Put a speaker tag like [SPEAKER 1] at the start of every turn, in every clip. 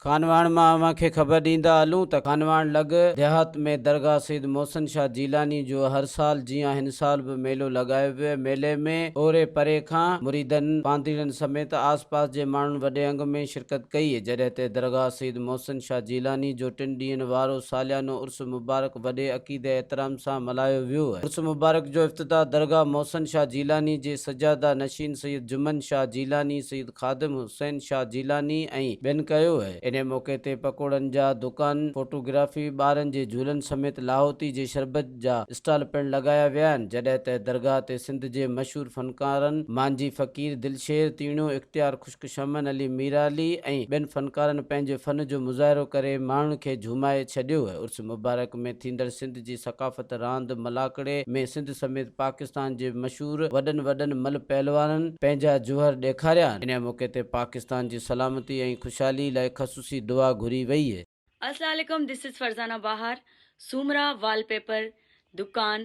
[SPEAKER 1] खानवाण मां अव्हांखे ख़बर ॾींदा हलूं त खानवाण लॻ देहात में दरगाह सईद मोहसिन शाह जीलानी जो हर साल जीअं हिन साल बि मेलो लॻायो वियो। मेले में ओरे परे खां मुरीदनि पांधीड़नि समेत आस पास जे माण्हुनि वॾे अंग में शिरकत कई। जॾहिं ते दरगाह सईद मोहसिन शाह जीलानी जो 3 ॾींहनि वारो सालियानो उर्स मुबारक वॾे अक़ीदे एहतराम सां मल्हायो वियो। उर्स मुबारक जो इफ्तिताह दरगाह मोहसिन शाह जीलानी जे सजादा नशीन सईद जुमन शाह जीलानी, सईद खादिम हुसैन शाह जीलानी ऐं ॿियनि कयो आहे। इन मौक़े ते पकोड़नि जा दुकान, फोटोग्राफी, ॿारनि जे झूलनि समेत लाहौती जे शरबत जा स्टॉल पिणु लॻाया विया आहिनि। जॾहिं त दरगाह ते सिंध जे मशहूर फनकारनि मांझी फ़कीर, दिलशेर तीणो, इख्तियार खुश्क, शमन अली मीराली ऐं ॿियनि फनकारनि पंहिंजे फन जो मुज़ाहिरो करे माण्हुनि खे झुमाए छॾियो आहे। उर्स मुबारक में थींदड़ सिंध जी सक़ाफ़त रांदि मलाकड़े में सिंध समेत पाकिस्तान जे मशहूर वॾनि मल पहलवाननि पंहिंजा जौहर ॾेखारिया आहिनि। इन मौक़े ते पाकिस्तान जी सलामती ऐं ख़ुशहाली लाइ ख़ुसूसी दुआ घुरी वई है।
[SPEAKER 2] अस्सलाम वालेकुम, दिस इज़ फरजाना बाहर। सूमरा वॉलपेपर दुकान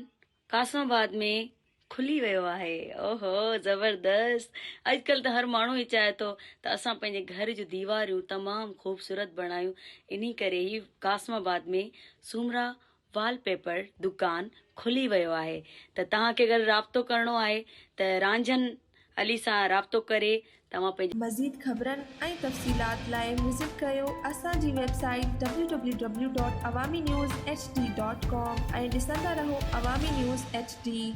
[SPEAKER 2] कासमाबाद में खुली वियो आहे। ओहो ज़बरदस्त। अॼुकल्ह त हर माण्हू ई चाहे थो त असां पंहिंजे घर जूं दीवारियूं तमामु ख़ूबसूरत बणायूं। इन करे ई कासमाबाद में सूमरा वॉलपेपर दुकान खुली वियो आहे। त तव्हांखे अगरि राब्तो करिणो आहे त रांझन अली सां राब्तो करे तव्हां पंहिंजे
[SPEAKER 3] मज़ीद ख़बरनि ऐं तफ़सीलात लाइ विज़िट कयो असांजी वेबसाइट www.awamiNewsHD.com ऐं ॾिसंदा रहो अवामी न्यूज़ HD।